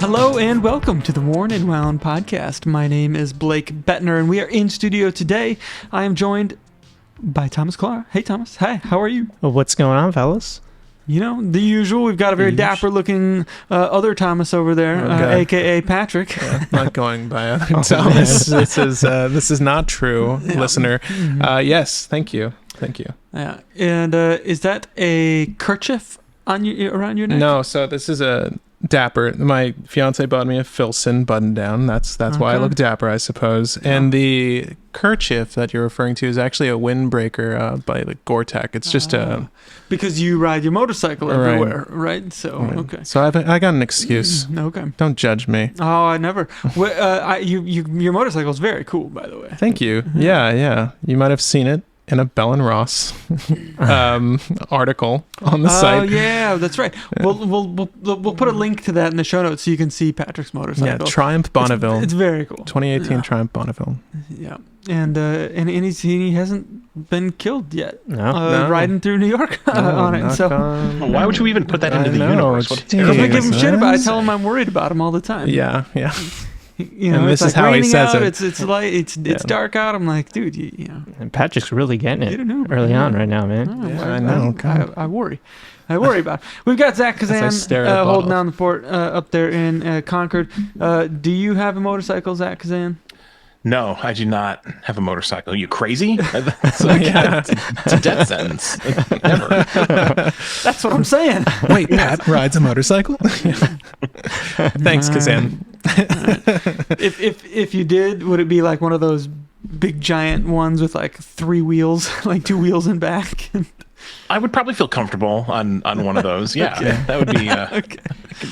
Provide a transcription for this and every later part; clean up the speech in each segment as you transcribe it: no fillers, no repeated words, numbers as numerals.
Hello and welcome to the Worn and Wound podcast. My name is Blake Bettner and we are in studio today. I am joined by Thomas Clark. Hey Thomas. Hi, how are you? Well, what's going on, fellas? You know, the usual. We've got a very dapper looking other Thomas over there, aka Patrick. Yeah, not going by other Thomas. This is not true, listener. Yes, thank you. Yeah. And is that a kerchief on around your neck? No, so this is a dapper. My fiance bought me a Filson button down. That's why I look dapper, I suppose. Yeah. And the kerchief that you're referring to is actually a windbreaker by like Gore-Tex. It's just a because you ride your motorcycle everywhere, right? So okay. So I got an excuse. Okay. Don't judge me. Oh, I never. Your motorcycle is very cool, by the way. Thank you. Yeah. You might have seen it in a Bell and Ross article on the site. Oh yeah, that's right. Yeah. We'll put a link to that in the show notes so you can see Patrick's motorcycle. Yeah, Triumph Bonneville. It's very cool. 2018 Triumph Bonneville. Yeah, and he hasn't been killed yet. No. Riding through New York on it. So why would you even put that into the universe? Because I give him shit about it. I tell him I'm worried about him all the time. Yeah. You know, and this it's is like how he says out, it. It's light. It's dark out. I'm like, dude, you know. And Patrick's really getting it early on right now, man. I know. I worry about it. We've got Zach Kazan holding down the fort up there in Concord. Do you have a motorcycle, Zach Kazan? No, I do not have a motorcycle. Are you crazy? It's a death sentence. Never. That's what I'm saying. Wait, Pat rides a motorcycle? Thanks, Kazan. If you did, would it be like one of those big giant ones with like 3 wheels, like 2 wheels in back? I would probably feel comfortable on one of those. Yeah, okay. That would be. I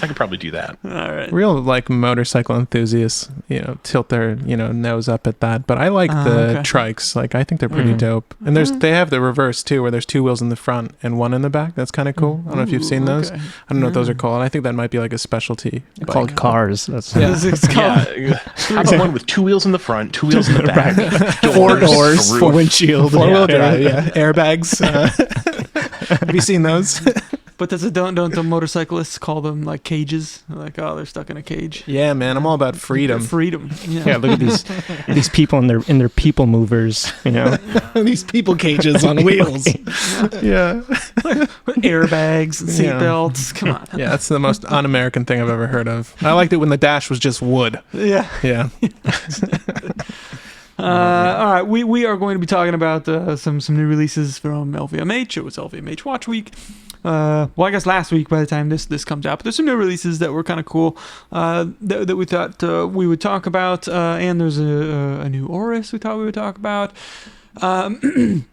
could probably do that. All right. Real like motorcycle enthusiasts, tilt their nose up at that. But I like the trikes. Like I think they're pretty dope. And they have the reverse too, where there's 2 wheels in the front and 1 in the back. That's kind of cool. I don't know if you've seen those. I don't know what those are called. I think that might be like a specialty. Called cars. That's it's called. How about one with 2 wheels in the front, 2 wheels in the back, 4 doors, 4 windshield, 4-wheel drive, airbags. Have you seen those? But don't the motorcyclists call them like cages? Like, oh, they're stuck in a cage. Yeah, man, I'm all about freedom. Freedom. Yeah, look at these people in their people movers. These people cages on wheels. Yeah, airbags and seatbelts. Come on. Yeah, that's the most un-American thing I've ever heard of. I liked it when the dash was just wood. Yeah. All right, we are going to be talking about some new releases from LVMH. It was LVMH Watch Week. I guess last week by the time this comes out. But there's some new releases that were kind of cool that we thought we would talk about. And there's a new Oris we thought we would talk about. We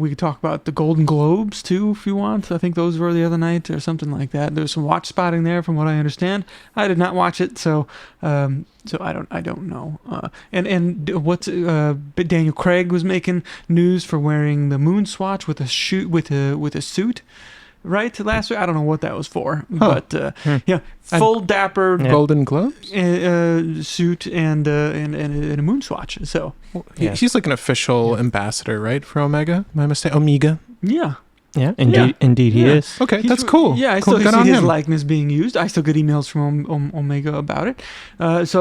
could talk about the Golden Globes too, if you want. I think those were the other night or something like that. There's some watch spotting there, from what I understand. I did not watch it, so I don't know. And what's Daniel Craig was making news for wearing the moon swatch with a suit. Right last week, I don't know what that was for, but full dapper Golden Globes suit and a moon swatch. So he's like an official ambassador, right, for Omega? My mistake, Omega. Yeah. Yeah, indeed he is. Okay, that's cool. Yeah, I still see his likeness being used. I still get emails from Omega about it. But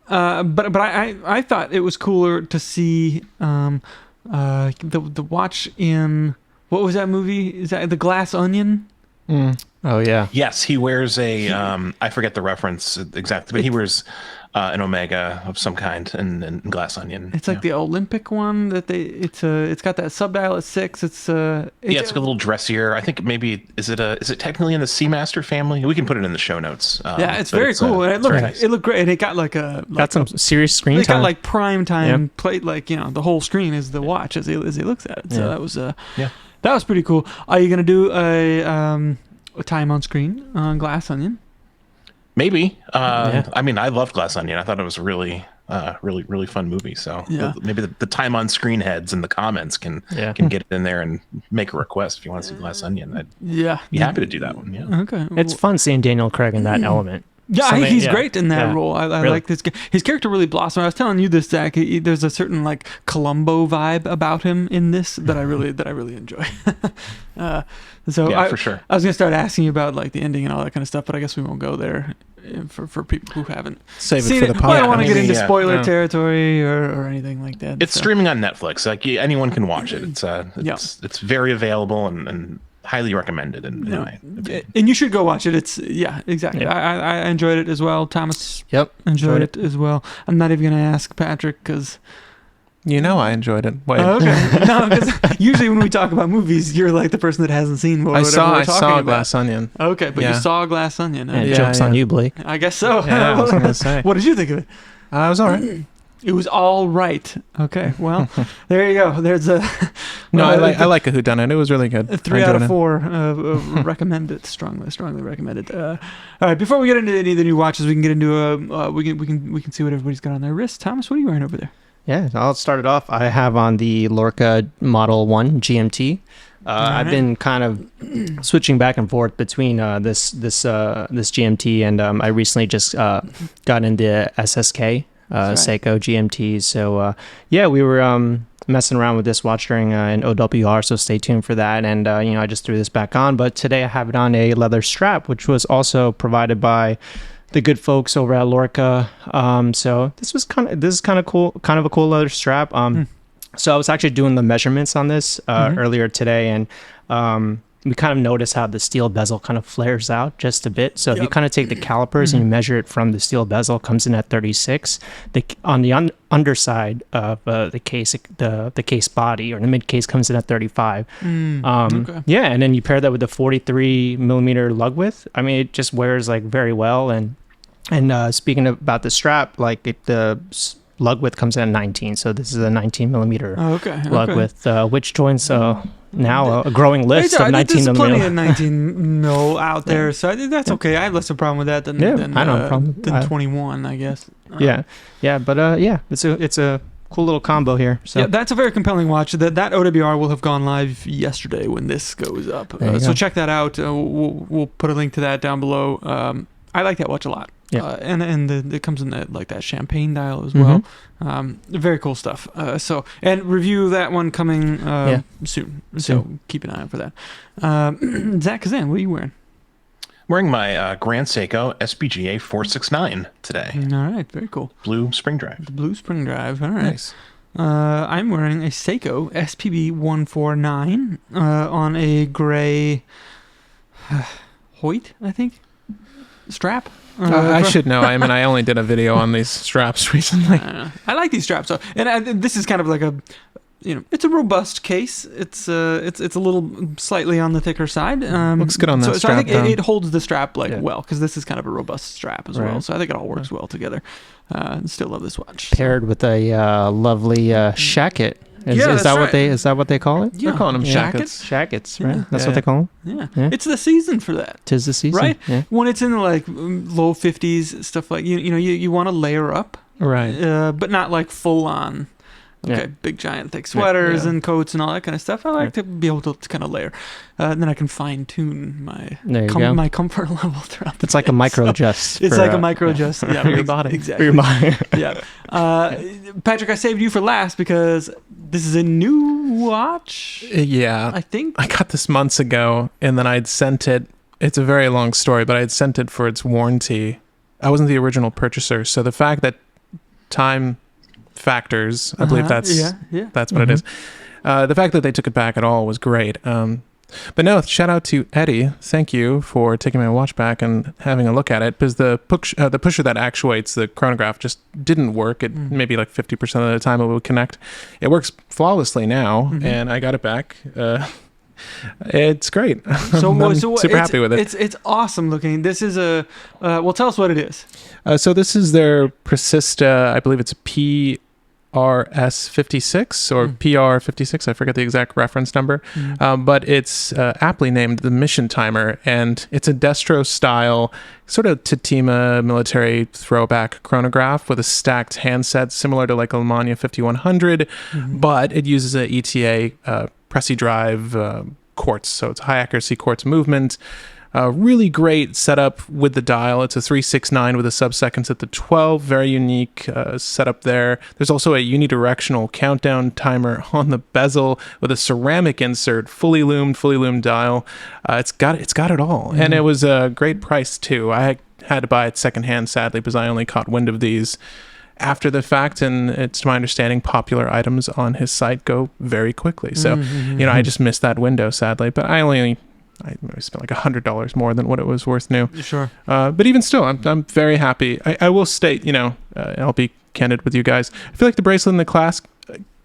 I thought it was cooler to see the watch in. What was that movie? Is that The Glass Onion? Oh, yeah. Yes, he wears a, I forget the reference exactly, but he wears an Omega of some kind and Glass Onion. It's like the Olympic one that it's got that subdial at 6. It's got a little dressier. I think maybe, is it technically in the Seamaster family? We can put it in the show notes. It's very cool. And it looked great. And it got got some serious screen time. It got like prime time plate, the whole screen is the watch as he looks at it. So that was that was pretty cool. Are you going to do a time on screen on Glass Onion? Maybe. I mean, I loved Glass Onion. I thought it was a really fun movie. So maybe the time on screen heads in the comments can get in there and make a request if you want to see Glass Onion. I'd be happy to do that one. Yeah. Okay. It's fun seeing Daniel Craig in that element. Yeah, he's great in that role. I really? like this. His character really blossomed. I was telling you this, Zach. There's a certain like Columbo vibe about him in this that I really enjoy. For sure. I was gonna start asking you about like the ending and all that kind of stuff, but I guess we won't go there for people who haven't save seen it for the podcast. Well, I don't want to get into spoiler territory or anything like that. It's streaming on Netflix. Like anyone can watch it. It's very available and highly recommended. And you should go watch it. It's exactly. Yep. I enjoyed it as well. Thomas enjoyed it as well. I'm not even gonna ask Patrick because I enjoyed it. Wait. Oh, okay. No, because usually when we talk about movies, you're like the person that hasn't seen whatever we're talking about. I saw Glass Onion. Okay, but you saw Glass Onion. Joke's on you, Blake. I guess so. Yeah, I was gonna say. What did you think of it? It was all right. It was all right. Okay, well, there you go. There's a I like a whodunit. It was really good. 3 out of 4. Recommend it strongly recommend it. All right, before we get into any of the new watches, we can get into we can see what everybody's got on their wrist. Thomas, what are you wearing over there? Yeah, I'll start it off. I have on the Lorca Model 1 GMT. I've been kind of switching back and forth between this GMT and I recently just got into SSK. Seiko GMT. So we were messing around with this watch during an OWR, so stay tuned for that. And I just threw this back on, but today I have it on a leather strap, which was also provided by the good folks over at Lorca. So this is kind of cool, kind of a cool leather strap. So I was actually doing the measurements on this earlier today, and we kind of notice how the steel bezel kind of flares out just a bit. So if you kind of take the calipers and you measure it from the steel bezel, it comes in at 36. On the underside of the case body or the mid case comes in at 35. Okay. Yeah, and then you pair that with the 43 millimeter lug width. I mean, it just wears like very well. And speaking about the strap, like the lug width comes in at 19. So this is a 19 millimeter lug width, which joins now a growing list of 19 There's millimeter. plenty of 19 mil out there, so that's okay. I have less of a problem with that than I don't have a problem. than 21, I guess. But it's a cool little combo here. So that's a very compelling watch. That OWR will have gone live yesterday when this goes up. So check that out. We'll put a link to that down below. I like that watch a lot. Yeah, and it comes in that champagne dial as well. Very cool stuff. And review that one coming soon. So keep an eye out for that. Zach Kazan, what are you wearing? Wearing my Grand Seiko SPGA 469 today. All right, very cool. Blue Spring Drive. The Blue Spring Drive. All right. Nice. I'm wearing a Seiko SPB 149 on a gray Hoyt, I think, strap. I should know. I mean, I only did a video on these straps recently. I like these straps, though, and this is kind of like it's a robust case. It's a little slightly on the thicker side. Looks good on that strap. So I think it holds the strap well, because this is kind of a robust strap as well. So I think it all works well together. Still love this watch. Paired with a lovely shacket. Is that what they call it? Yeah. They're calling them shackets. Shackets, right? That's what they call them. Yeah. It's the season for that. 'Tis the season, right? Yeah. When it's in the low 50s, stuff like you want to layer up, right? But not like full on. Okay, big giant thick sweaters and coats and all that kind of stuff. I like to be able to kind of layer. And then I can fine tune my comfort level throughout the It's like a micro adjust. It's like a micro adjust for your body. Exactly. For your body. Patrick, I saved you for last because this is a new watch. Yeah. I think. I got this months ago and then I'd sent it. It's a very long story, but I'd sent it for its warranty. I wasn't the original purchaser. So the fact that time factors, I believe that's what it is. The fact that they took it back at all was great. But no, shout out to Eddie. Thank you for taking my watch back and having a look at it, because the pusher that actuates the chronograph just didn't work. It maybe like 50% of the time it would connect. It works flawlessly now, and I got it back. It's great. I'm super happy with it. It's awesome looking. This is tell us what it is. So this is their Persista. I believe it's a PRS56 or PR56. I forget the exact reference number, but it's aptly named the Mission Timer, and it's a Destro style, sort of Tatima military throwback chronograph with a stacked handset similar to like a Lemania 5100, but it uses a ETA Pressy drive quartz, so it's high accuracy quartz movement. Really great setup with the dial. It's a 369 with a sub-seconds at the 12. Very unique setup there. There's also a unidirectional countdown timer on the bezel with a ceramic insert, fully loomed dial. It's got it all. And it was a great price too. I had to buy it secondhand, sadly, because I only caught wind of these after the fact, and it's to my understanding popular items on his site go very quickly. So I just missed that window, sadly, but I spent like $100 more than what it was worth new. Sure. But even still, I'm very happy. I will state, I'll be candid with you guys, I feel like the bracelet and the clasp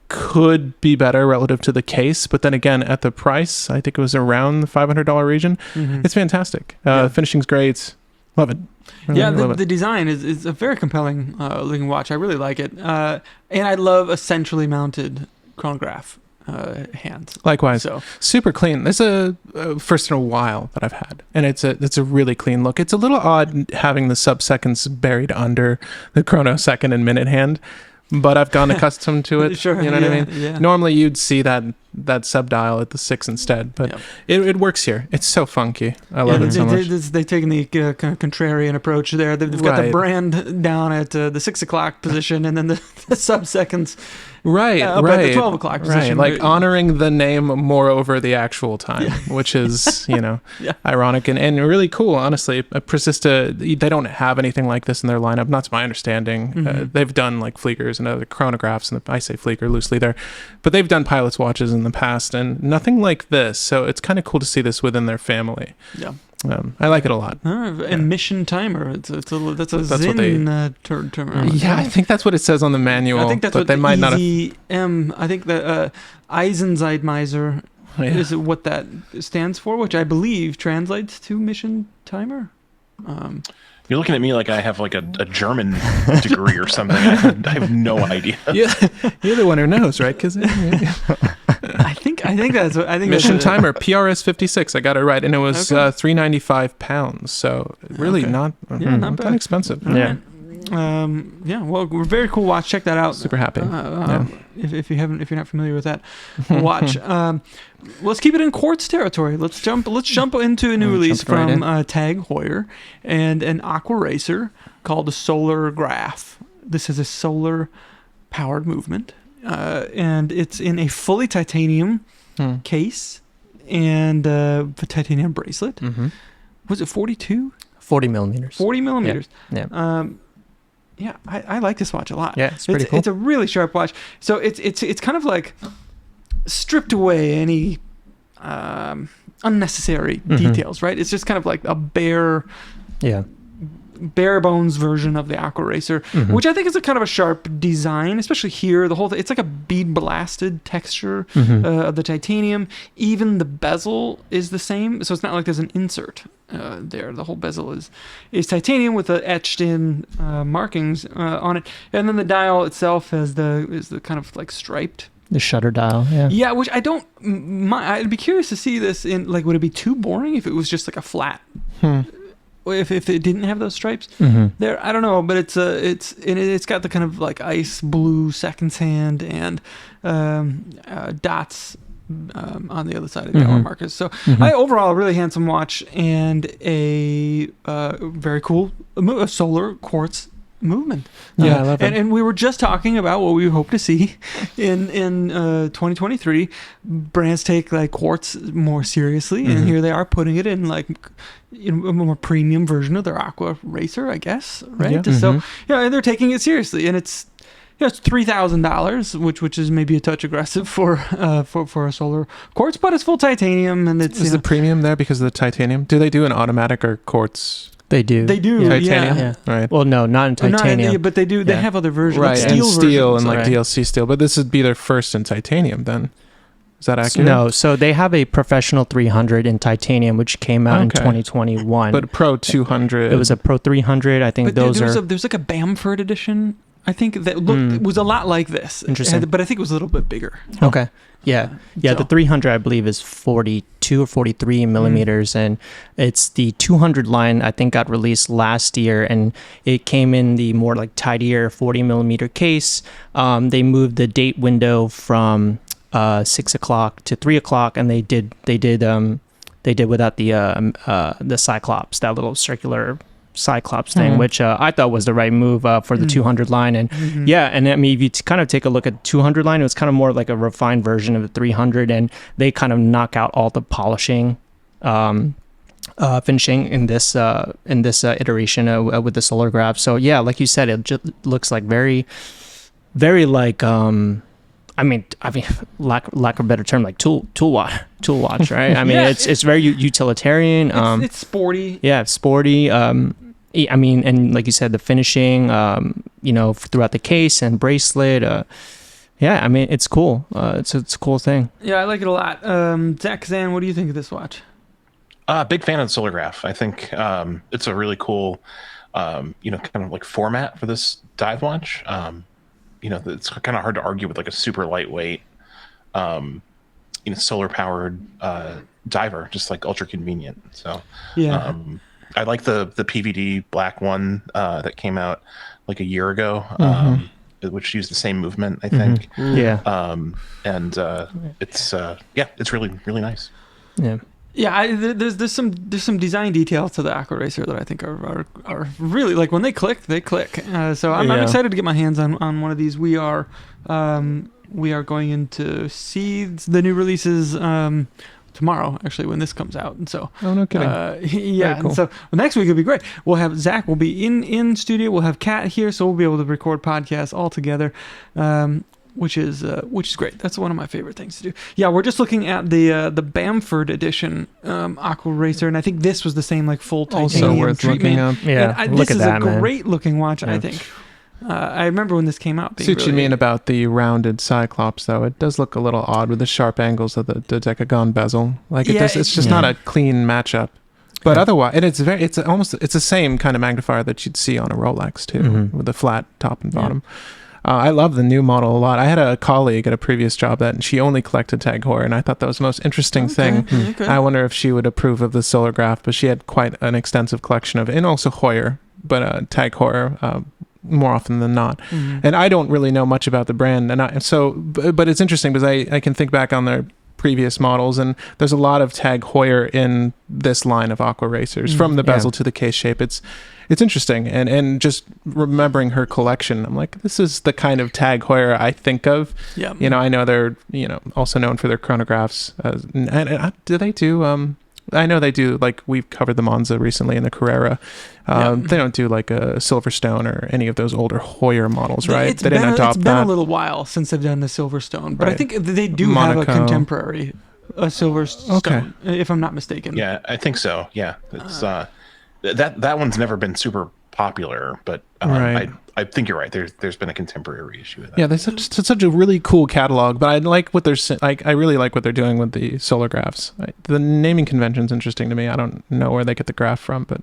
could be better relative to the case, but then again, at the price, I think it was around the $500 region. It's fantastic. Finishing's great. Love it. The design is a very compelling looking watch. I really like it. And I love a centrally mounted chronograph hands. Likewise. So super clean. This is a first in a while that I've had, and it's a really clean look. It's a little odd having the sub-seconds buried under the chrono second and minute hand, but I've gotten accustomed to it. Sure, you know what I mean? Yeah. Normally you'd see that sub-dial at the 6 instead, but it works here. It's so funky. I love it so much. They've taken the kind of contrarian approach there. They've got the brand down at the 6 o'clock position, and then the sub-seconds up at the 12 o'clock position. Right, like honoring the name more over the actual time, which is, ironic and really cool, honestly. Persista, they don't have anything like this in their lineup, not to my understanding. They've done like Fliegers and other chronographs, and I say Flieger loosely there, but they've done pilot's watches in the past, and nothing like this, so it's kind of cool to see this within their family. I like it a lot. And mission timer, that's a Zin term. Yeah, I think that's what it says on the manual. I think that's what they might not have. I think that Eisenzeitmeister is what that stands for, which I believe translates to mission timer. You're looking at me like I have like a German degree or something. I have no idea. Yeah, you're the one who knows, right? Because I think that's what I think. Mission timer PRS 56. I got it right, and it was £395. So really not bad. that expensive. Well, we're very cool watch. Check that out. Super happy. If you're not familiar with that watch, let's keep it in quartz territory. Let's jump into a new release from Tag Heuer and an Aqua Racer called the Solar Graph. This is a solar powered movement, and it's in a fully titanium case and a titanium bracelet. Was it 42? 40 millimeters. 40 millimeters. Yeah. I like this watch a lot. Yeah, it's pretty cool. It's a really sharp watch. So it's kind of like stripped away any unnecessary details, right? It's just kind of like a bare bones version of the Aqua Racer, which I think is a kind of a sharp design, especially here. The whole thing, it's like a bead blasted texture of the titanium. Even the bezel is the same, so it's not like there's an insert there. The whole bezel is titanium with the etched in markings on it, and then the dial itself is the kind of like striped. The shutter dial, which I don't. I'd be curious to see this in like. Would it be too boring if it was just like a flat? If it didn't have those stripes there, I don't know, but it's got the kind of like ice blue seconds hand and dots on the other side of the hour markers. So overall, a really handsome watch and a very cool solar quartz movement. I love it. And we were just talking about what we hope to see in 2023. Brands take like quartz more seriously, and here they are putting it in like a more premium version of their Aqua Racer, I guess, right? So and they're taking it seriously, and it's $3,000, which is maybe a touch aggressive for a solar quartz, but it's full titanium, and it's is the premium there because of the titanium? Do they do an automatic or quartz? They do. Titanium? Yeah. Right. Well, no, not in titanium. But they do. They have other versions. Right. Like steel and like right. DLC steel. But this would be their first in titanium then. Is that accurate? No. So they have a professional 300 in titanium, which came out in 2021. But Pro 200. It was a Pro 300. I think there's like a Bamford edition. I think that was a lot like this. Interesting. But I think it was a little bit bigger. Okay. Yeah. The 300, I believe, is 42 or 43 millimeters. And it's the 200 line, I think, got released last year. And it came in the more like tidier 40 millimeter case. They moved the date window from 6 o'clock to 3 o'clock. And they did they did without the Cyclops, that little circular Cyclops thing, which I thought was the right move for the 200 line. And and I mean, if you kind of take a look at 200 line, it was kind of more like a refined version of the 300, and they kind of knock out all the polishing finishing in this iteration with the Solargraph. So yeah, like you said, it just looks like very like I mean, lack of a better term, like tool watch, right? I mean, it's very utilitarian. It's sporty. Yeah, it's sporty. I mean, and like you said, the finishing, throughout the case and bracelet. I mean, it's cool. It's a cool thing. Yeah, I like it a lot. Zach Kazan, what do you think of this watch? Big fan of the Solargraph. I think it's a really cool, kind of like format for this dive watch. It's kind of hard to argue with like a super lightweight, solar powered diver, just like ultra convenient. So I like the PVD black one that came out like a year ago, which used the same movement, I think. It's really, really nice. Yeah. Yeah, there's some design details to the Aqua Racer that I think are really, like, when they click, they click. So I'm excited to get my hands on one of these. We are going in to see the new releases tomorrow, actually, when this comes out. And so no kidding. Cool. And so next week will be great. We'll have Zach will be in studio. We'll have Kat here, so we'll be able to record podcasts all together. Which is great. That's one of my favorite things to do. Yeah, we're just looking at the Bamford edition Aqua Racer, and I think this was the same like full titanium also worth treatment. Looking up. Yeah, This is a great looking watch. I think. I remember when this came out. See what you mean about the rounded Cyclops, though. It does look a little odd with the sharp angles of the decagon bezel. Like it's just not a clean matchup. But otherwise, and it's the same kind of magnifier that you'd see on a Rolex too, with the flat top and bottom. I love the new model a lot. I had a colleague at a previous job and she only collected Tag Heuer, and I thought that was the most interesting thing. Okay. I wonder if she would approve of the Solargraph, but she had quite an extensive collection of it, and also Heuer, but Tag Heuer more often than not. And I don't really know much about the brand, but it's interesting because I can think back on their previous models, and there's a lot of Tag Heuer in this line of Aqua Racers, from the bezel to the case shape. It's interesting, and just remembering her collection, I'm like, this is the kind of Tag Heuer I think of. Yeah. I know they're also known for their chronographs. Do they do? I know they do. Like, we've covered the Monza recently and the Carrera. They don't do like a Silverstone or any of those older Heuer models, right? They didn't adopt that. It's been a little while since they've done the Silverstone, but I think they do have a contemporary Silverstone, if I'm not mistaken. Yeah, I think so. Yeah, it's that one's never been super popular, but I think you're right. There's been a contemporary issue with that. Yeah, there's such a really cool catalog, but I like what they're I really like what they're doing with the Solargraphs. The naming convention's interesting to me. I don't know where they get the graph from, but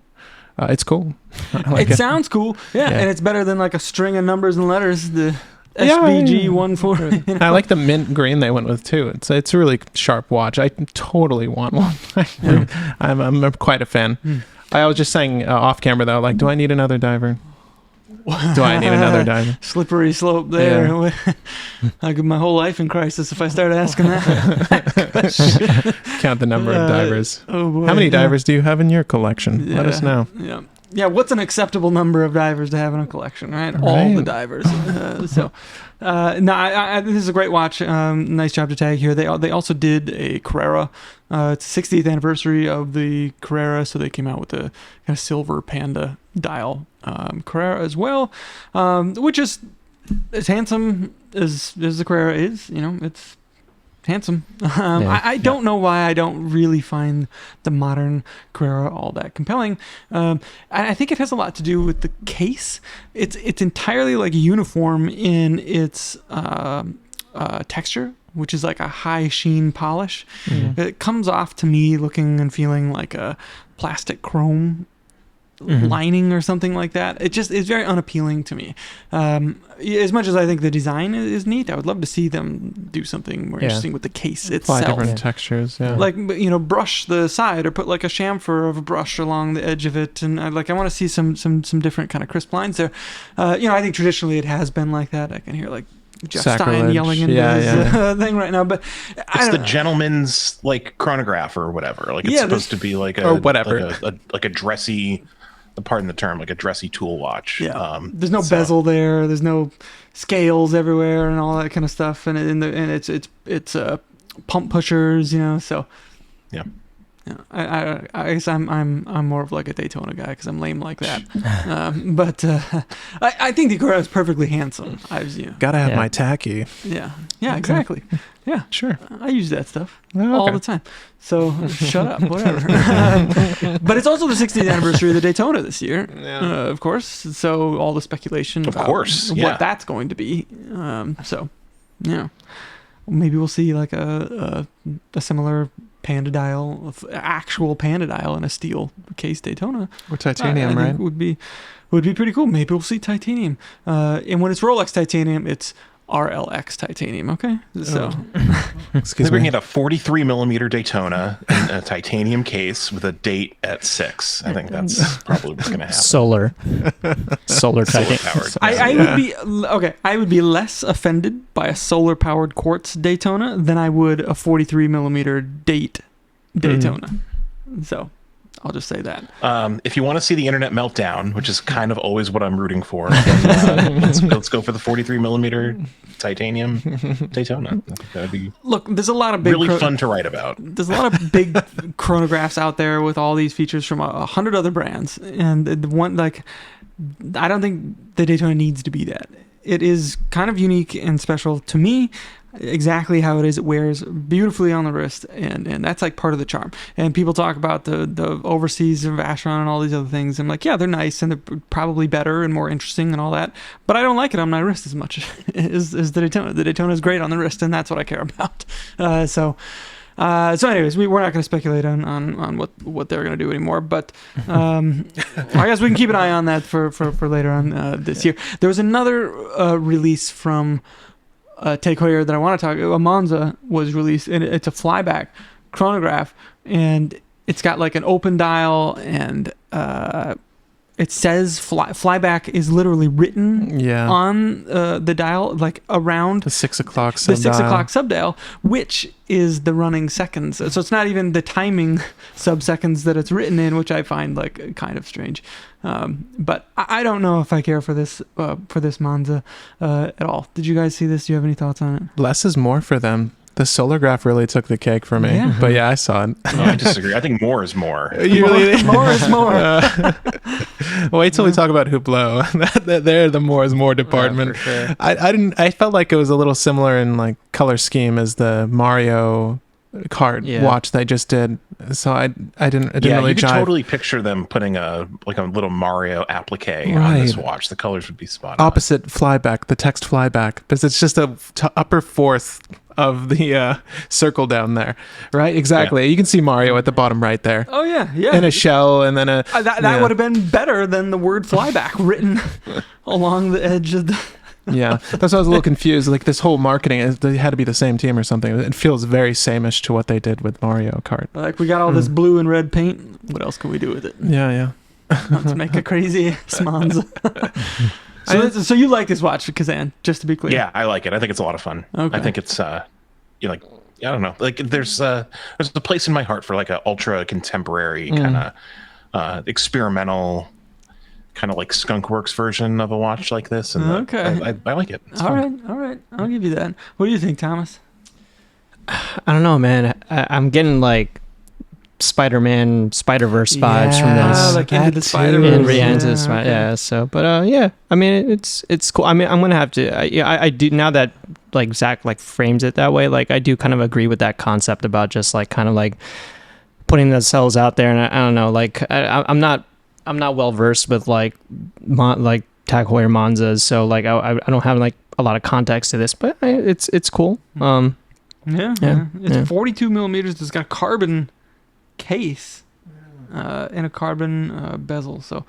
it's cool. It sounds cool. Yeah, and it's better than like a string of numbers and letters. The SBG 14. I like the mint green they went with too. It's a really sharp watch. I totally want one. I'm quite a fan. I was just saying off camera though, like, do I need another diver? Slippery slope there. Yeah. I get my whole life in crisis if I start asking that. Count the number of divers. Oh boy, how many divers do you have in your collection? Let us know. Yeah, what's an acceptable number of divers to have in a collection, right? All the divers. This is a great watch. Nice job to Tag here. They also did a Carrera. It's 60th anniversary of the Carrera, so they came out with a kind of silver panda dial Carrera as well, which is as handsome as the Carrera is. It's handsome. I don't know why I don't really find the modern Carrera all that compelling. I think it has a lot to do with the case. It's entirely like uniform in its texture, which is like a high sheen polish. It comes off to me looking and feeling like a plastic chrome lining or something like that. It's very unappealing to me. As much as I think the design is neat, I would love to see them do something more interesting with the case itself. Different textures, like brush the side or put like a chamfer of a brush along the edge of it, and I want to see some different kind of crisp lines there. I think traditionally it has been like that. I can hear like Jeff Sacrilege. Stein yelling into his thing right now. But it's the gentleman's like chronograph or whatever. Like it's supposed to be like a or whatever, like a dressy. Pardon the term, like a dressy tool watch. Yeah. There's no bezel there. There's no scales everywhere and all that kind of stuff. And it's pump pushers, So yeah. I guess I'm more of like a Daytona guy because I'm lame like that. But I think the Corolla is perfectly handsome. Gotta have my tacky. Yeah, exactly. Yeah, sure. I use that stuff all the time. So shut up, whatever. But it's also the 60th anniversary of the Daytona this year, of course. So all the speculation about what that's going to be. So yeah, maybe we'll see like a similar Panda dial, actual Panda dial in a steel case Daytona or titanium, right? Would be pretty cool. Maybe we'll see titanium. And when it's Rolex titanium, it's RLX titanium. Okay, so they're bringing a 43 millimeter Daytona in a titanium case with a date at 6. I think that's probably what's going to happen. Solar titanium. I would be less offended by a solar powered quartz Daytona than I would a 43 millimeter date Daytona. So I'll just say that. If you want to see the internet meltdown, which is kind of always what I'm rooting for, then, let's go for the 43 millimeter titanium Daytona. That'd be there's a lot of big really fun to write about. There's a lot of big chronographs out there with all these features from 100 other brands, and the one I don't think the Daytona needs to be that. It is kind of unique and special to me. Exactly how it is. It wears beautifully on the wrist, and that's like part of the charm. And people talk about the overseas of Vacheron and all these other things. I'm like, yeah, they're nice and they're probably better and more interesting and all that, but I don't like it on my wrist as much as the Daytona. The Daytona is great on the wrist, and that's what I care about. So anyways, we're not going to speculate on what they're going to do anymore, but I guess we can keep an eye on that for later on this year. There was another release from Tag Heuer that I want to talk about. A Monza was released, and it's a flyback chronograph, and it's got like an open dial, and it says flyback is literally written on the dial, like around the 6 o'clock subdial, which is the running seconds. So it's not even the timing sub-seconds that it's written in, which I find like kind of strange. But I don't know if I care for this Monza at all. Did you guys see this? Do you have any thoughts on it? Less is more for them. The Solargraph really took the cake for me. Yeah. But I saw it. No, I disagree. I think more is more. You really think? More is more. Wait till we talk about Hublot. They're the more is more department. Yeah, for sure. I felt like it was a little similar in like color scheme as the Mario Kart watch they just did. So I didn't really you could jive. totally picture them putting a little Mario applique on this watch. The colors would be spot on. Opposite flyback, the text flyback, because it's just a upper fourth of the circle down there, right? Exactly. Yeah. You can see Mario at the bottom right there. Oh yeah. And a shell, and then that would have been better than the word flyback written along the edge of the. Yeah, that's why I was a little confused. Like this whole marketing, they had to be the same team or something. It feels very same-ish to what they did with Mario Kart. Like we got all this blue and red paint. What else can we do with it? Yeah. Let's make a crazy Monza. So you like this watch, Kazan? Just to be clear. Yeah, I like it. I think it's a lot of fun. Okay. I think it's I don't know. Like there's a place in my heart for like a ultra contemporary kind of experimental. Kind of like Skunkworks version of a watch like this, and I like it. It's all fun. right, I'll give you that. What do you think, Thomas? I don't know, man. I'm getting like Spider-Man, Spider-Verse vibes from this. Like into the Spider-Verse. So, but I mean, it's cool. I mean, I'm gonna have to. I do now that like Zach like frames it that way. Like I do kind of agree with that concept about just like kind of like putting the cells out there, and I don't know, like I'm not well versed with like Tag Heuer Monzas, so like I don't have like a lot of context to this, but it's cool. It's 42 millimeters. It's got a carbon case and a carbon bezel. So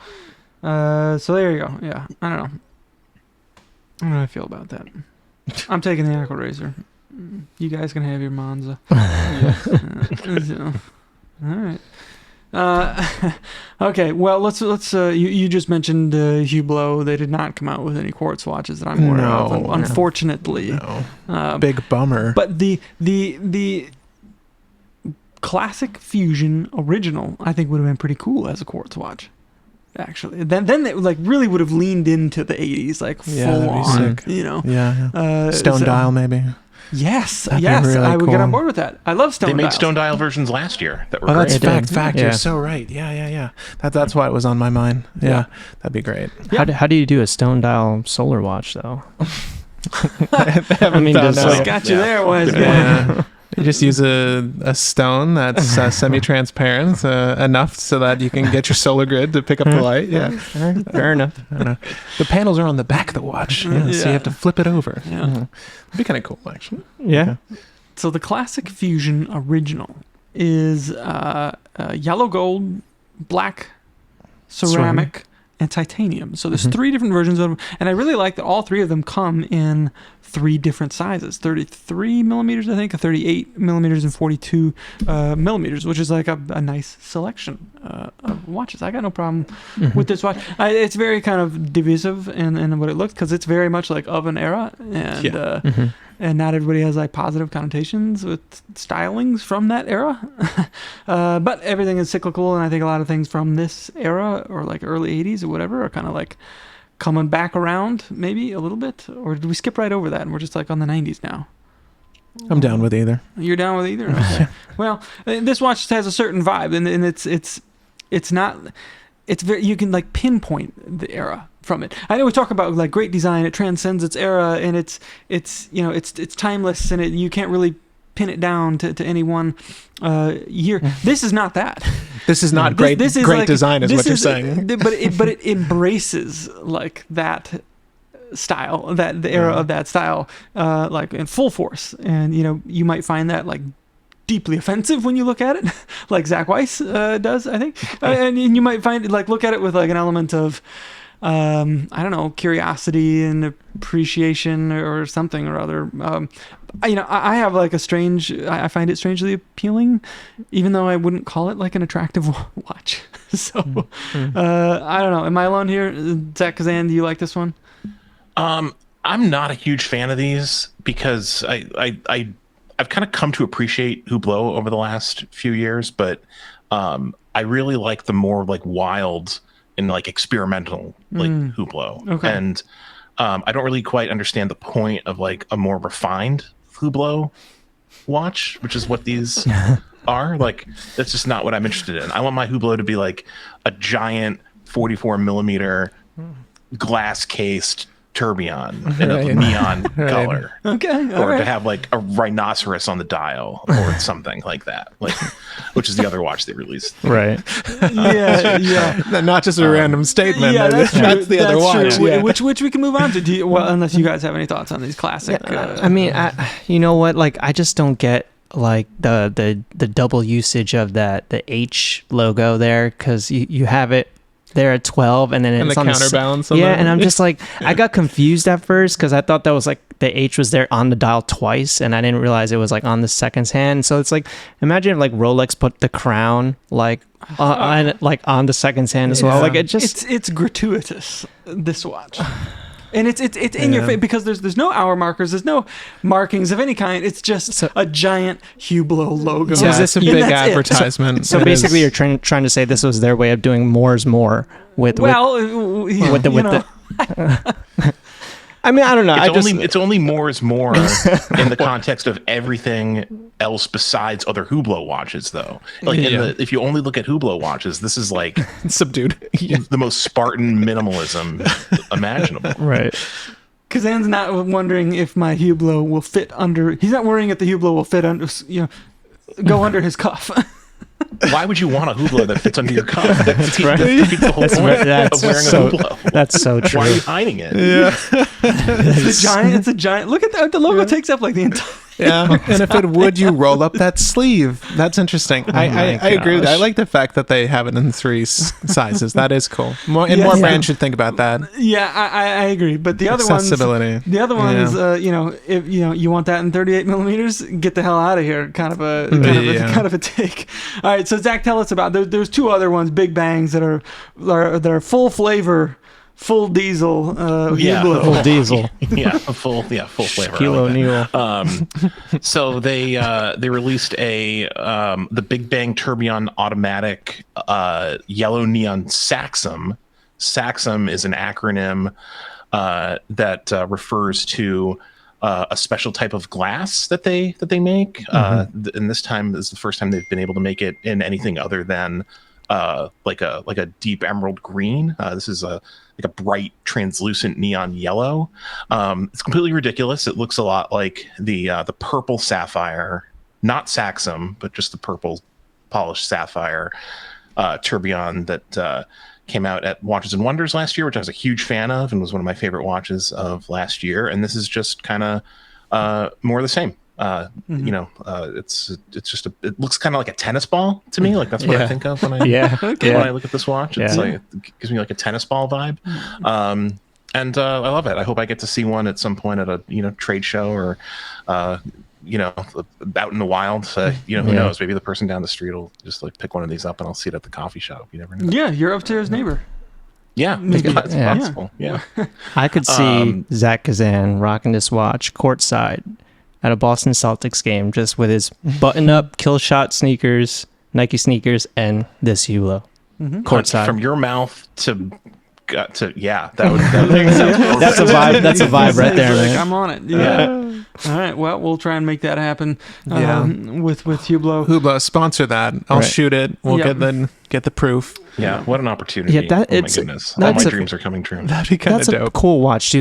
there you go. Yeah, I don't know. I don't know how I feel about that. I'm taking the Aqua Razor. You guys can have your Monza. All right. Okay, well, let's. You just mentioned Hublot. They did not come out with any quartz watches that I'm aware of, unfortunately. No. Big bummer. But the classic Fusion original, I think, would have been pretty cool as a quartz watch. Actually, then they like really would have leaned into the 80s, like full on. Sick. You know, Stone dial maybe. Yes, That'd yes, really I would cool. get on board with that. I love stone dials. They made stone dial versions last year that were great. That's fact. You're so right. Yeah. That's why it was on my mind. Yeah. That'd be great. Yeah. How do you do a stone dial solar watch though? I mean, just got you there, wise guy. Yeah. You just use a stone that's semi-transparent enough so that you can get your solar grid to pick up the light. Yeah, fair enough. The panels are on the back of the watch, so you have to flip it over. It'd be kind of cool, actually. Yeah. So the classic Fusion original is yellow gold, black ceramic, and titanium. So there's 3 different versions of them, and I really like that all 3 of them come in 3 different sizes: 33 millimeters, I think, 38 millimeters, and 42 millimeters, which is like a nice selection of watches. I got no problem with this watch. It's very kind of divisive in what it looks, because it's very much like of an era, and and not everybody has like positive connotations with stylings from that era. But everything is cyclical, and I think a lot of things from this era or like early 80s or whatever are kind of like coming back around maybe a little bit. Or did we skip right over that and we're just like on the 90s now? I'm down with either. You're down with either? Okay. Well, this watch has a certain vibe, and it's not, it's very, you can like pinpoint the era from it. I know we talk about like great design, it transcends its era, and it's you know, it's timeless, and you can't really pin it down to any one year. This is not that. This is not great. This is great like, design, is what you're saying. But it embraces like that style, that the era of that style, like in full force. And you know, you might find that like deeply offensive when you look at it, like Zach Weiss does, I think. And you might find it like look at it with like an element of I don't know, curiosity and appreciation or something or other. You know, I have like I find it strangely appealing, even though I wouldn't call it like an attractive watch. So I don't know. Am I alone here? Zach Kazan, do you like this one? I'm not a huge fan of these because I've kind of come to appreciate Hublot over the last few years, but I really like the more like wild and like experimental like Hublot. Okay. And I don't really quite understand the point of like a more refined Hublot watch, which is what these are. Like, that's just not what I'm interested in. I want my Hublot to be like a giant 44 millimeter glass cased tourbillon in a neon color. Okay. Or to have like a rhinoceros on the dial or something like that. Like, which is the other watch they released. Right. Yeah. Not just a random statement. Yeah, that's true. That's the other watch. Yeah. Which we can move on to. Well, unless you guys have any thoughts on these classic. I mean, you know what? Like, I just don't get like the double usage of the H logo there, because you have it there at 12 and then it's the on counterbalance. The and I'm just like, I got confused at first because I thought that was like the H was there on the dial twice, and I didn't realize it was like on the second hand. So it's like, imagine if like Rolex put the crown like on the second hand as well. Like it just it's gratuitous, this watch. And it's in your face, because there's no hour markers, there's no markings of any kind. It's just a giant Hublot logo. So is this a big advertisement? So basically, you're trying to say this was their way of doing more is more with the. I mean, I don't know. It's only more is more in the context of everything else besides other Hublot watches, though. Like, if you only look at Hublot watches, this is like subdued, the most Spartan minimalism imaginable. Right. Kazan's not wondering if my Hublot will fit under. He's not worrying if the Hublot will fit under. Go under his cuff. Why would you want a Hublot that fits under your cuff? That's right. That's the whole point of wearing a Hublot. That's so true. Why are you hiding it? Yeah. It's a giant. Look at that. The logo takes up like the entire Yeah, and if it would, you roll up that sleeve. That's interesting. I agree with that. I like the fact that they have it in 3 sizes. That is cool. More brands should think about that. Yeah, I agree. But the other accessibility. If you want that in 38 millimeters, get the hell out of here. Kind of a take. All right, so Zach, tell us about there's 2 other ones, Big Bangs that are full flavor. Full diesel, full diesel, full flavor. Shaquille O'Neal. So they released the Big Bang Tourbillon automatic yellow neon Saxum. Saxum is an acronym that refers to a special type of glass that they make, and this time is the first time they've been able to make it in anything other than like a deep emerald green. This is a bright translucent neon yellow. It's completely ridiculous. It looks a lot like the purple sapphire, not Saxum, but just the purple polished sapphire tourbillon that came out at Watches and Wonders last year, which I was a huge fan of and was one of my favorite watches of last year. And this is just kind of more of the same. It's just it looks kind of like a tennis ball to me. Like that's what I think of when I when I look at this watch. It's like it gives me like a tennis ball vibe. And I love it. I hope I get to see one at some point at a trade show or out in the wild. Who knows? Maybe the person down the street will just like pick one of these up and I'll see it at the coffee shop. You never know. Yeah, your upstairs neighbor. Yeah, that's possible. Yeah. I could see Zach Kazan rocking this watch courtside at a Boston Celtics game, just with his button-up kill shot sneakers, Nike sneakers, and this Hublot courtside. From your mouth to that would that's a vibe. That's a vibe right there, man. I'm on it. Yeah. All right. Well, we'll try and make that happen. With Hublot. Hublot, sponsor that. I'll shoot it. We'll get the proof. Yeah. What an opportunity. Yeah. Oh my goodness. All my dreams are coming true. That'd be kind of dope. That's a cool watch too.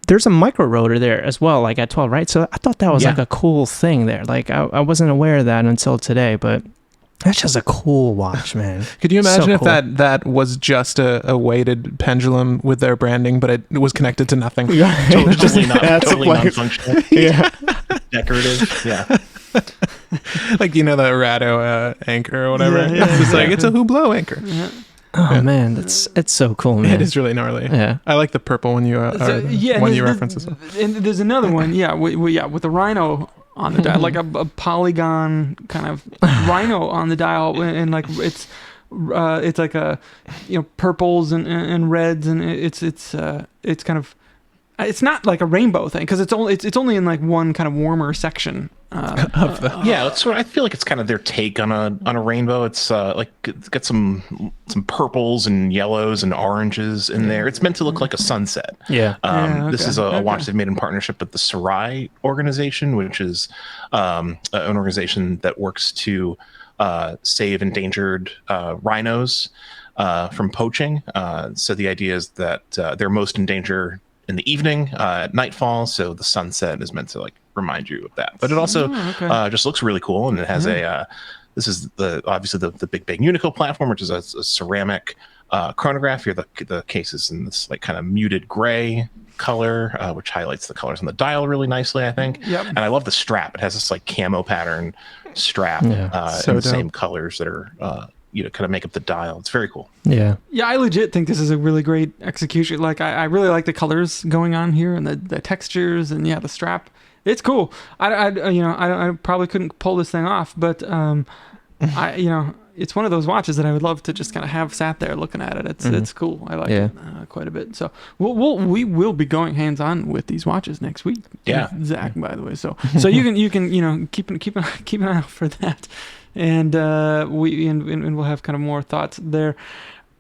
There's a micro rotor there as well, like at 12, right? So I thought that was like a cool thing there. Like I wasn't aware of that until today, but that's just a cool watch, man. Could you imagine if that was just a weighted pendulum with their branding, but it was connected to nothing? Totally non-functional. Yeah. Decorative. Yeah. Like, the Rado anchor or whatever. It's a Hublot anchor. Yeah. Oh man, it's so cool, man. It is really gnarly. Yeah, I like the purple when you reference as well. And there's another one, with the rhino on the dial, like a polygon kind of rhino on the dial, and like it's like a purples and reds, and it's kind of. It's not like a rainbow thing because it's only in like one kind of warmer section of the. That's what I feel like. It's kind of their take on a rainbow. It's it's got some purples and yellows and oranges in there. It's meant to look like a sunset. This is a watch they've made in partnership with the Sarai organization, which is an organization that works to save endangered rhinos from poaching. So the idea is that they're most endangered in the evening at nightfall, so the sunset is meant to like remind you of that. But it also just looks really cool, and it has this is obviously the Big Bang Unico platform, which is a ceramic chronograph. Here the case is in this like kind of muted gray color, which highlights the colors on the dial really nicely, I think. And I love the strap. It has this like camo pattern strap in the same colors that are kind of make up the dial. It's very cool. Yeah, I legit think this is a really great execution. Like I really like the colors going on here and the textures and the strap. It's cool. I probably couldn't pull this thing off, but it's one of those watches that I would love to just kind of have sat there looking at it. It's cool. I like it quite a bit. So we will be going hands on with these watches next week. Yeah, Zach, by the way. So you can keep an eye out for that. And we'll have kind of more thoughts there.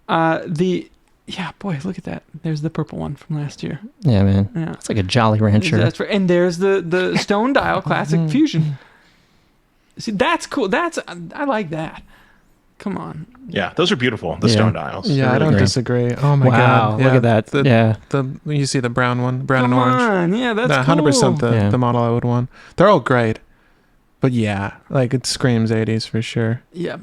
Look at that. There's the purple one from last year. Yeah, man. Yeah, it's like a Jolly Rancher. That's right. And there's the Stone Dial Classic Fusion. See, that's cool. I like that. Come on. Yeah, those are beautiful. The Stone Dials. Yeah, I don't disagree. Oh my god! Look at that. You see the brown one, brown and orange. Yeah, that's cool. 100% the model I would want. They're all great. But like it screams 80s for sure. Yeah.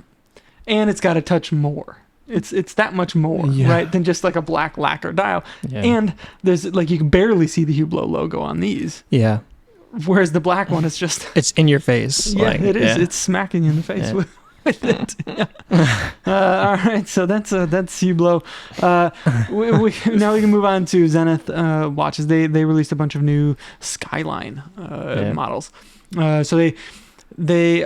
And it's got a touch more. It's that much more, right, than just like a black lacquer dial. Yeah. And there's like you can barely see the Hublot logo on these. Yeah. Whereas the black one is just it's in your face. yeah, it is. It's smacking you in the face with it. Yeah. All right, so that's Hublot. Now we can move on to Zenith watches. They released a bunch of new Skyline models. So they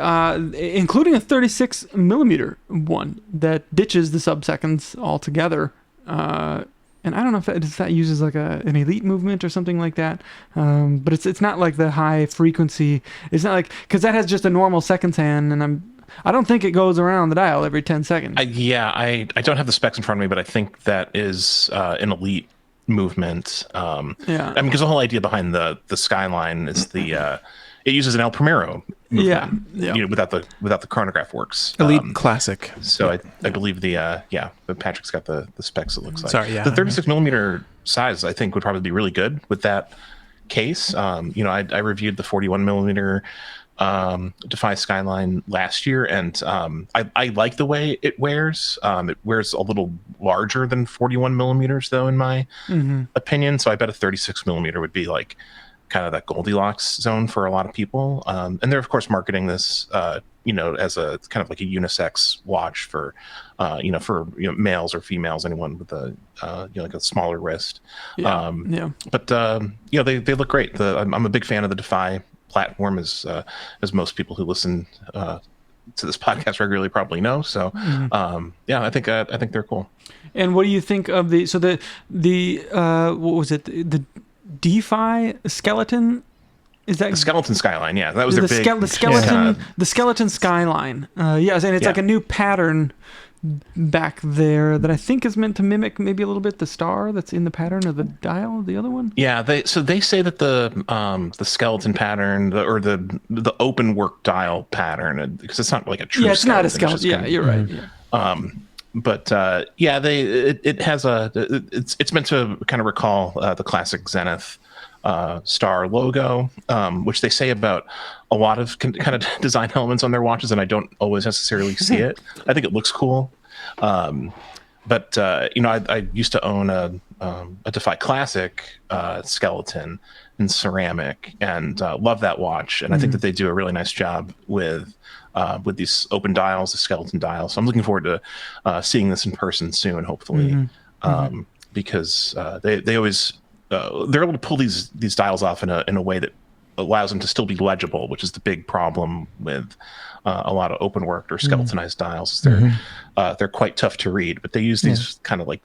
including a 36 millimeter one that ditches the sub-seconds altogether. And I don't know if that uses like an elite movement or something like that. But it's not like the high frequency. It's not like, because that has just a normal seconds hand, and I don't think it goes around the dial every 10 seconds. I don't have the specs in front of me, but I think that is an elite movement. I mean, because the whole idea behind the Skyline is it uses an El Primero movement, without the chronograph works. Elite classic. So I believe but Patrick's got the specs, it looks like. Sorry, yeah. The 36 millimeter size, I think, would probably be really good with that case. I reviewed the 41 millimeter Defy Skyline last year, and I like the way it wears. It wears a little larger than 41 millimeters, though, in my opinion. So I bet a 36 millimeter would be like kind of that Goldilocks zone for a lot of people. And they're of course marketing this, as a kind of like a unisex watch for males or females, anyone with like a smaller wrist. But they look great. I'm a big fan of the Defy platform, as most people who listen to this podcast regularly probably know. So I think they're cool. And what do you think of the what was it, the DeFi skeleton? Is that the skeleton Skyline? Yeah, that was their big. The skeleton Skyline. Yes, and it's like a new pattern back there that I think is meant to mimic maybe a little bit the star that's in the pattern of the dial, the other one. Yeah, they say that the skeleton pattern or the open work dial pattern, because it's not like a true. Yeah, it's not a skeleton. Yeah, you're right. Yeah. But it has it's meant to kind of recall the classic Zenith star logo, which they say about a lot of kind of design elements on their watches, and I don't always necessarily see it. I think it looks cool. But I used to own a Defy Classic skeleton in ceramic, and love that watch. And I think that they do a really nice job with these open dials, the skeleton dials. So I'm looking forward to seeing this in person soon, hopefully, because they always they're able to pull these dials off in a way that allows them to still be legible, which is the big problem with a lot of open worked or skeletonized dials. They're quite tough to read, but they use these kind of like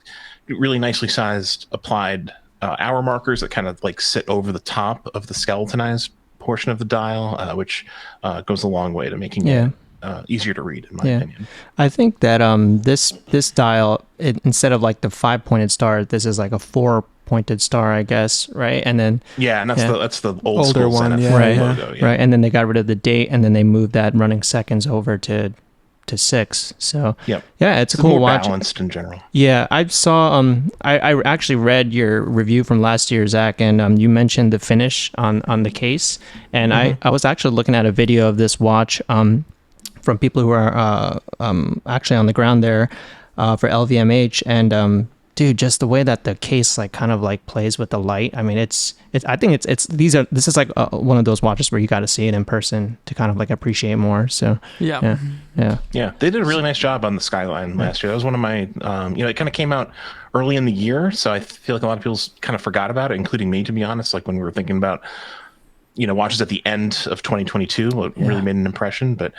really nicely sized applied hour markers that kind of like sit over the top of the skeletonized portion of the dial, which goes a long way to making it easier to read, in my opinion. I think that this dial, instead of like the 5-pointed star, this is like a 4-pointed star, I guess, right? And then and that's the older one, logo, right? And then they got rid of the date, and then they moved that running seconds over to 6. So it's a cool more watch. Balanced in general. Yeah, I saw. I actually read your review from last year, Zach, and you mentioned the finish on the case, and I was actually looking at a video of this watch from people who are actually on the ground there for LVMH, and dude, just the way that the case like kind of like plays with the light. I mean, I think this is like one of those watches where you got to see it in person to kind of like appreciate more. So yeah, they did a really nice job on the Skyline last year. That was one of my, it kind of came out early in the year, so I feel like a lot of people kind of forgot about it, including me, to be honest. Like when we were thinking about, watches at the end of 2022, it really made an impression. But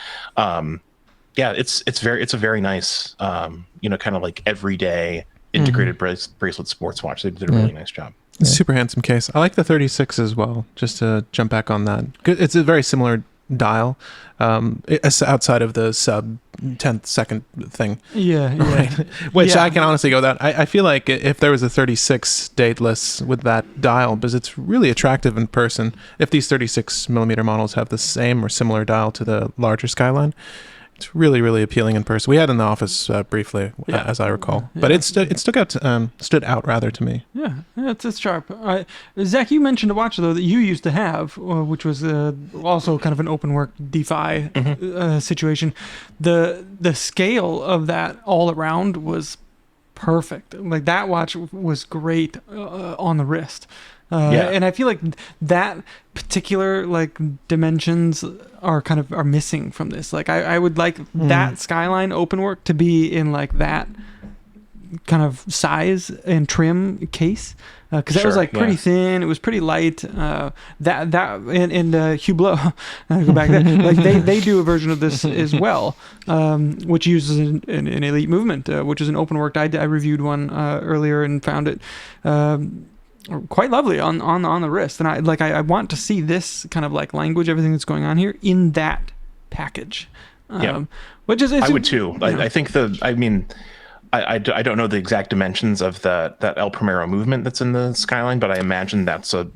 it's a very nice, kind of like everyday integrated bracelet sports watch. They did a really nice job. Super handsome case. I like the 36 as well, just to jump back on that. It's a very similar dial, it's outside of the sub 10th second thing. Right? Which I can honestly go that. I feel like if there was a 36 dateless with that dial, because it's really attractive in person, if these 36 millimeter models have the same or similar dial to the larger Skyline, it's really, really appealing in person. We had it in the office briefly, as I recall, but it stood out to me. Yeah, it's sharp. Zach, you mentioned a watch though that you used to have, which was also kind of an open work DeFi situation. The scale of that all around was perfect. Like that watch was great on the wrist. And I feel like that particular like dimensions are missing from this. Like I would like that Skyline open work to be in like that kind of size and trim case, because that was like pretty thin. It was pretty light. That and Hublot, go back there. Like they do a version of this as well, which uses an elite movement, which is an open work. I reviewed one earlier and found it quite lovely on the wrist. And I want to see this kind of like language, everything that's going on here in that package. Which is I would too. I think I don't know the exact dimensions of that El Primero movement that's in the Skyline, but I imagine that's a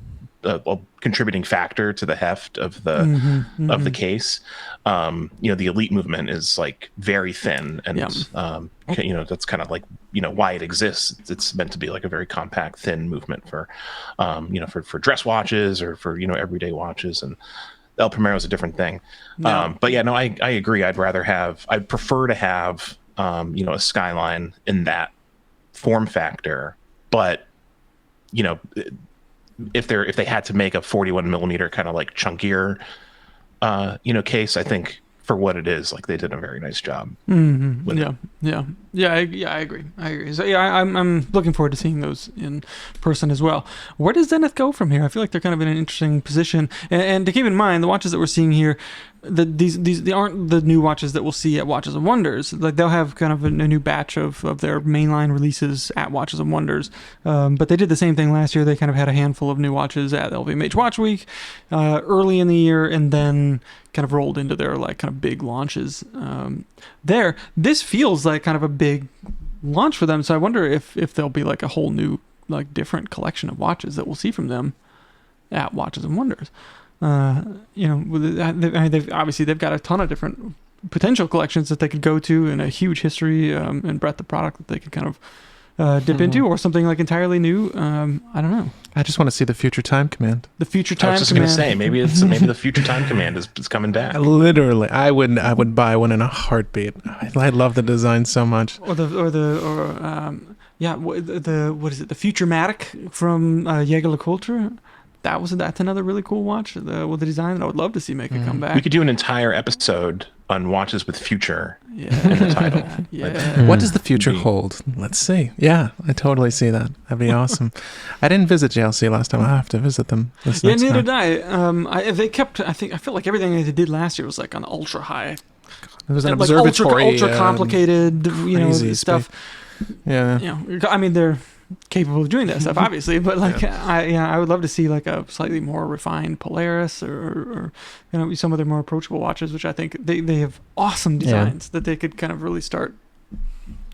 contributing factor to the heft of the of the case. The elite movement is like very thin, and that's kind of like why it exists. It's meant to be like a very compact, thin movement for for dress watches or for everyday watches, and El Primero is a different thing. But I agree. I'd prefer to have a Skyline in that form factor, but if they had to make a 41 millimeter kind of like chunkier case, I think for what it is, like they did a very nice job. I agree. So I'm looking forward to seeing those in person as well. Where does Zenith go from here? I feel like they're kind of in an interesting position, and to keep in mind, the watches that we're seeing here, these aren't the new watches that we'll see at Watches and Wonders. Like they'll have kind of a new batch of their mainline releases at Watches and Wonders, but they did the same thing last year. They kind of had a handful of new watches at LVMH Watch Week early in the year, and then kind of rolled into their like kind of big launches there. This feels like kind of a big launch for them, so I wonder if there'll be like a whole new like different collection of watches that we'll see from them at Watches and Wonders. They've got a ton of different potential collections that they could go to, and a huge history and breadth of product that they could kind of dip into, or something like entirely new. I don't know. I just want to see the Future Time Command. The Future Time Command. I was just going to say, maybe the Future Time Command is coming back. Literally, I would buy one in a heartbeat. I love the design so much. What is it? The Futurematic from Jaeger-LeCoultre. That's another really cool watch with the design that I would love to see make a comeback. We could do an entire episode on watches with future in the title. What does the future hold? Let's see. Yeah, I totally see that. That'd be awesome. I didn't visit JLC last time. I have to visit them this next time. Neither did I. They kept. I feel like everything they did last year was like on the ultra high. It was an observatory, ultra complicated, stuff. Yeah. I mean, they're capable of doing that stuff, obviously, but like I would love to see like a slightly more refined Polaris or some of their more approachable watches, which I think they have awesome designs that they could kind of really start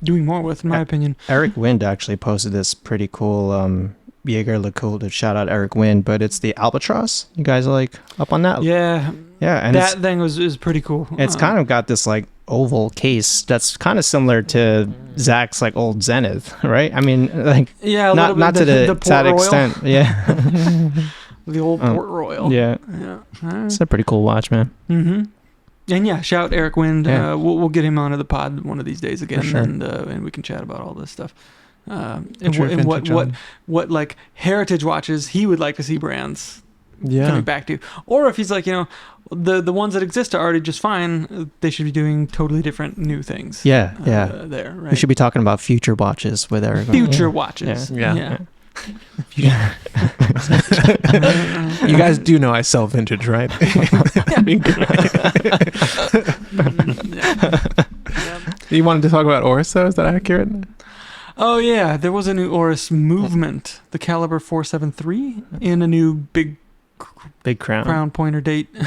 doing more with, in my opinion. Eric Wind actually posted this pretty cool Jaeger-LeCoultre, shout out Eric Wind, but it's the Albatross. You guys are like up on that? Yeah, and that thing is pretty cool. It's kind of got this like oval case that's kind of similar to Zach's like old Zenith, right? I mean, like not to that extent. Yeah. The old Port Royal. Yeah. It's a pretty cool watch, man. And shout Eric Wind. We'll get him onto the pod one of these days again, sure. and we can chat about all this stuff. And what like heritage watches he would like to see brands coming back to, or if he's like, the ones that exist are already just fine, they should be doing totally different new things. There, right? We should be talking about future watches with Eric. Future watches. Yeah. You guys do know I sell vintage, right? You wanted to talk about Oris, though? Is that accurate? Oh yeah, there was a new Oris movement, the Calibre 473, in a new Big Crown pointer date. Big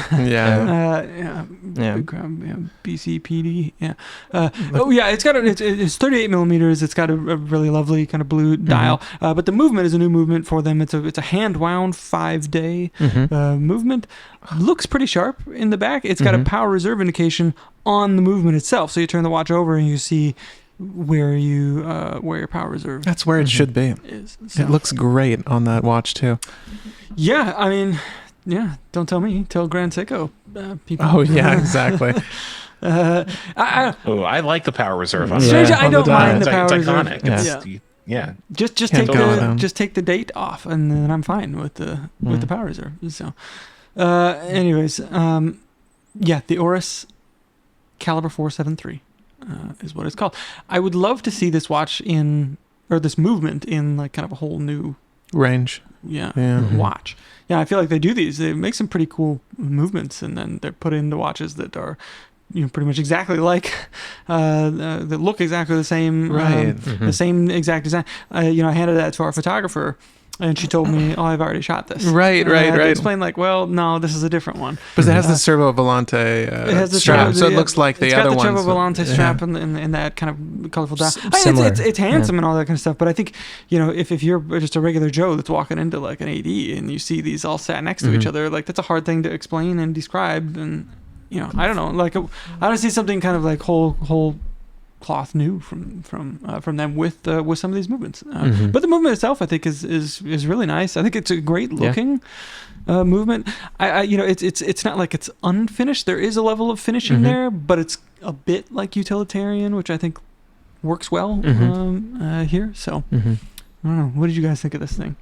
Crown, BCPD. It's 38 millimeters. It's got a really lovely kind of blue dial. But the movement is a new movement for them. It's a hand wound 5-day movement. Looks pretty sharp in the back. It's got a power reserve indication on the movement itself. So you turn the watch over and you see where your power reserve. That's where it should be. It looks great on that watch too. Yeah, I mean, don't tell me. Tell Grand Seiko people. Oh, yeah, exactly. I like the power reserve on I don't mind the power it's reserve. iconic. Yeah. Just take the date off, and then I'm fine with the power reserve. So, anyways, the Oris Calibre 473 is what it's called. I would love to see this watch this movement in like kind of a whole new range. Watch. Yeah, I feel like they do these. They make some pretty cool movements, and then they're put into watches that are, pretty much exactly like, that look exactly the same. Right. The same exact design. I handed that to our photographer, and she told me, "Oh, I've already shot this." Right. I had to explain, like, well, no, this is a different one. But it has the Servo Volante strap, so it looks like the other ones. It's got the Servo Volante strap in that kind of colorful dial. It's handsome and all that kind of stuff. But I think, if you're just a regular Joe that's walking into like an AD and you see these all sat next to each other, like that's a hard thing to explain and describe. And I don't know, like I don't see something kind of like whole cloth new from them with some of these movements, but the movement itself I think is really nice. I think it's a great looking movement. It's not like it's unfinished. There is a level of finishing there, but it's a bit like utilitarian, which I think works well here. So I don't know, what did you guys think of this thing?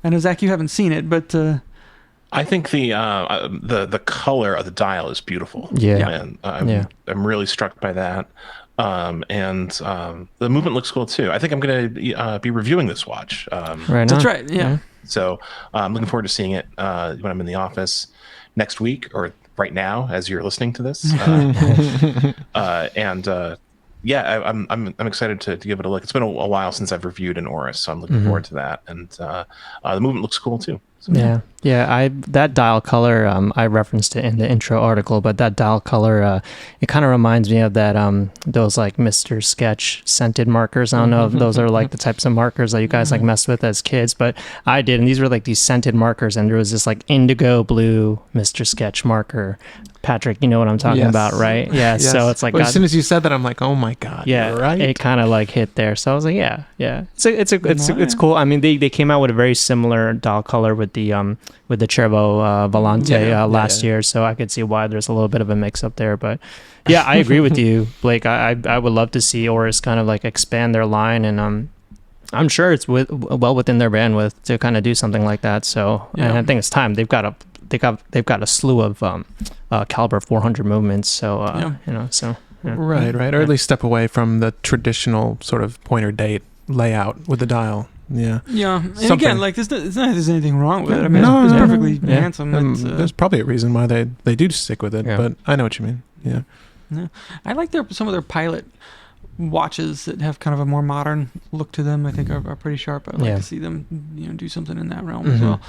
I know, Zach, you haven't seen it, but I think the color of the dial is beautiful. And I'm really struck by that. And the movement looks cool too. I think I'm going to be reviewing this watch. That's right. Yeah. So I'm looking forward to seeing it when I'm in the office next week, or right now as you're listening to this. I'm excited to give it a look. It's been a while since I've reviewed an Oris, so I'm looking forward to that. And the movement looks cool too. So, that dial color, I referenced it in the intro article, but that dial color, it kind of reminds me of that those like Mr. Sketch scented markers. I don't know if those are like the types of markers that you guys like messed with as kids, but I did, and these were like these scented markers, and there was this like indigo blue Mr. Sketch marker. Patrick, you know what I'm talking about, right? Yeah. Yes. So it's like, as soon as you said that, I'm like, oh my god. Yeah. You're right. It kind of like hit there. So I was like, yeah. It's cool. I mean, they came out with a very similar dial color with the Cervo Volante last year, so I could see why there's a little bit of a mix up there. But yeah, I agree with you, Blake. I would love to see Oris kind of like expand their line, and I'm sure it's well within their bandwidth to kind of do something like that. So and I think it's time. They've got a slew of caliber 400 movements. So Right, or at least step away from the traditional sort of pointer date layout with the dial. Yeah. And again, like it's not that there's anything wrong with it. I mean, it's perfectly handsome. There's probably a reason why they do stick with it, but I know what you mean. Yeah. I like some of their pilot watches that have kind of a more modern look to them. I think are pretty sharp. I'd like to see them do something in that realm as well.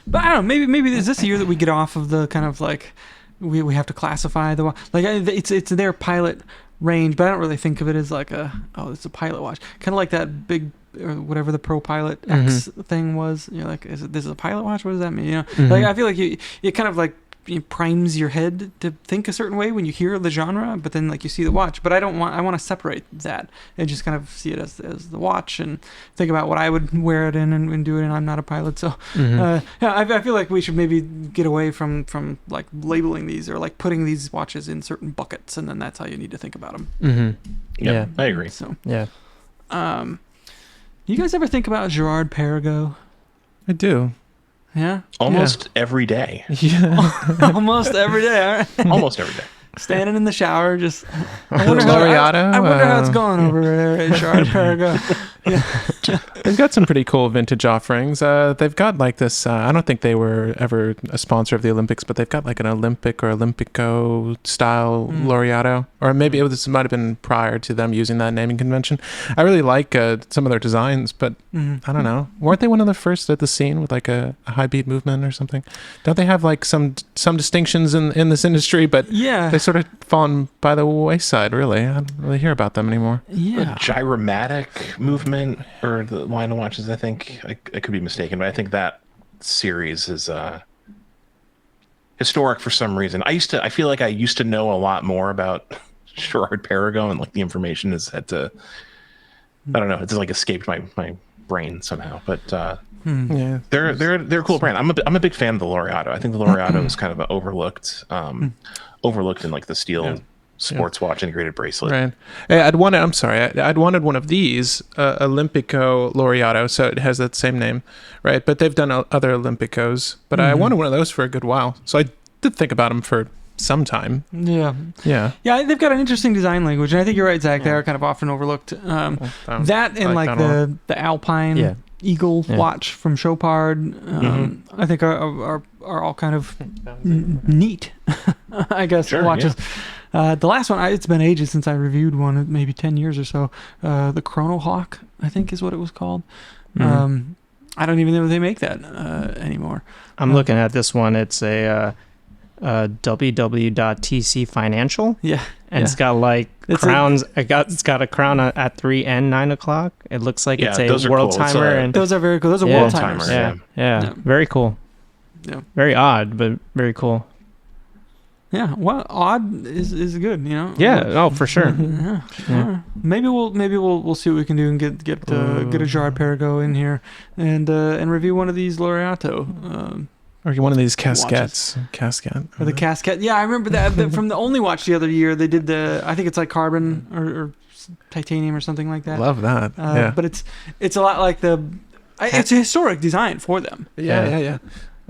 But I don't know, maybe is this a year that we get off of the kind of like we have to classify the watch, like it's their pilot range, but I don't really think of it as like it's a pilot watch, kind of like that big or whatever the Pro Pilot X thing was. Like, this is a pilot watch? What does that mean? Like I feel like it kind of like primes your head to think a certain way when you hear the genre, but then like you see the watch. But I want to separate that and just kind of see it as the watch and think about what I would wear it in and do it. And I'm not a pilot, so I feel like we should maybe get away from like labeling these or like putting these watches in certain buckets, and then that's how you need to think about them. Yeah, I agree. So you guys ever think about Gerard Perregaux? I do. Yeah. Almost every day. Yeah. Almost every day. All right. Almost every day. Standing in the shower, just. I wonder how it's going over there at Gerard Perregaux. They've got some pretty cool vintage offerings. They've got like this. I don't think they were ever a sponsor of the Olympics, but they've got like an Olympic or Olympico style Laureato, or maybe this might have been prior to them using that naming convention. I really like some of their designs, but I don't know. Weren't they one of the first at the scene with like a high beat movement or something? Don't they have like some distinctions in this industry? But they sort of fallen by the wayside. Really, I don't really hear about them anymore. The gyromatic movement or the line of watches, I think I could be mistaken, but I think that series is historic for some reason. I feel like I used to know a lot more about Gerard Perregaux, and like the information has had to, I don't know, it's like escaped my brain somehow. But they're a cool brand. I'm a big fan of the Laureato. I think the Laureato is kind of an overlooked in like the steel sports watch integrated bracelet. Right. Hey, I'd wanted one of these, Olympico Laureato, so it has that same name, right? But they've done other Olympicos, but I wanted one of those for a good while. So I did think about them for some time. Yeah. Yeah. Yeah, they've got an interesting design language, and I think you're right, Zach. They are kind of often overlooked. That and like the Alpine Eagle watch from Chopard, I think are all kind of neat, I guess, watches. Yeah. The last one, it's been ages since I reviewed one, maybe 10 years or so. The Chrono Hawk, I think is what it was called. I don't even know if they make that anymore. I'm looking at this one. It's a www.tc Financial. Yeah. And it's got like crowns. It's got a crown at 3 and 9 o'clock. It looks like it's a world timer. And those are very cool. Those are world timers. Yeah. Very cool. Yeah. Very odd, but very cool. Yeah, well, odd is good, you know. Yeah, oh, for sure. Yeah. Maybe we'll see what we can do and get a Girard-Perregaux in here and review one of these Laureato. Or one of these casquettes. Casquette. Or the casquette. Yeah, I remember that from the Only Watch the other year. They did I think it's like carbon or titanium or something like that. Love that. Yeah. But it's a lot like it's a historic design for them. Yeah.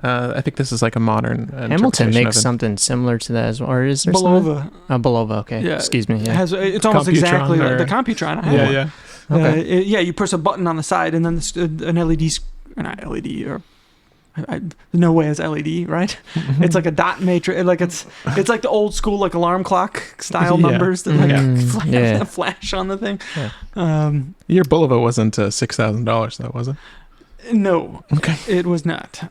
I think this is like a modern. Hamilton makes something similar to that as well. Or is there Belova? Belova. Okay. Yeah. Excuse me. Yeah. It's almost exactly like the Computron. Yeah. Okay. You press a button on the side and then an LED, or not LED, or no way it's LED, right? It's like a dot matrix. Like it's like the old school like alarm clock style numbers that flash on the thing. Yeah. Your Bulova wasn't $6,000 though, was it? No. Okay. It was not.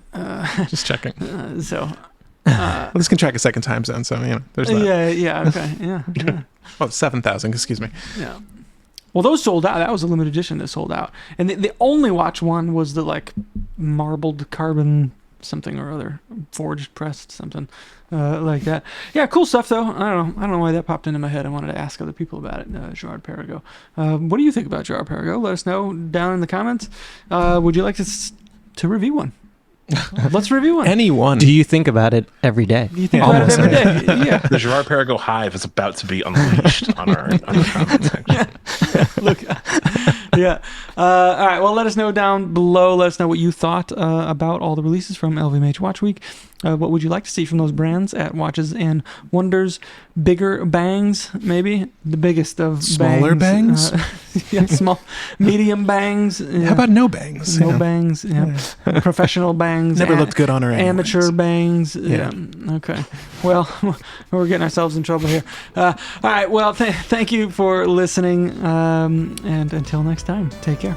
Just checking. Well, this can track a second time zone, so there's that. Yeah. Okay. Yeah. Oh, 7,000. Excuse me. Yeah. Well, those sold out. That was a limited edition that sold out, and the Only Watch one was the like marbled carbon something or other, forged pressed something like that. Yeah, cool stuff though. I don't know why that popped into my head. I wanted to ask other people about it. Girard-Perregaux. What do you think about Girard-Perregaux? Let us know down in the comments. Would you like to review one? Let's review one. Anyone. Do you think about it every day? You think about it every day? Yeah. The Girard-Perregaux hive is about to be unleashed on our comment section. Look. Yeah. All right. Well, let us know down below. Let us know what you thought about all the releases from LVMH Watch Week. What would you like to see from those brands at Watches and Wonders? Bigger bangs, maybe? The biggest of smaller bangs? Small, medium bangs. How about no bangs? No bangs. Yeah. Professional bangs. Never looked good on her anyways. Amateur bangs. Yeah. Okay. Well, we're getting ourselves in trouble here. All right. Well, thank you for listening. And until next time, take care.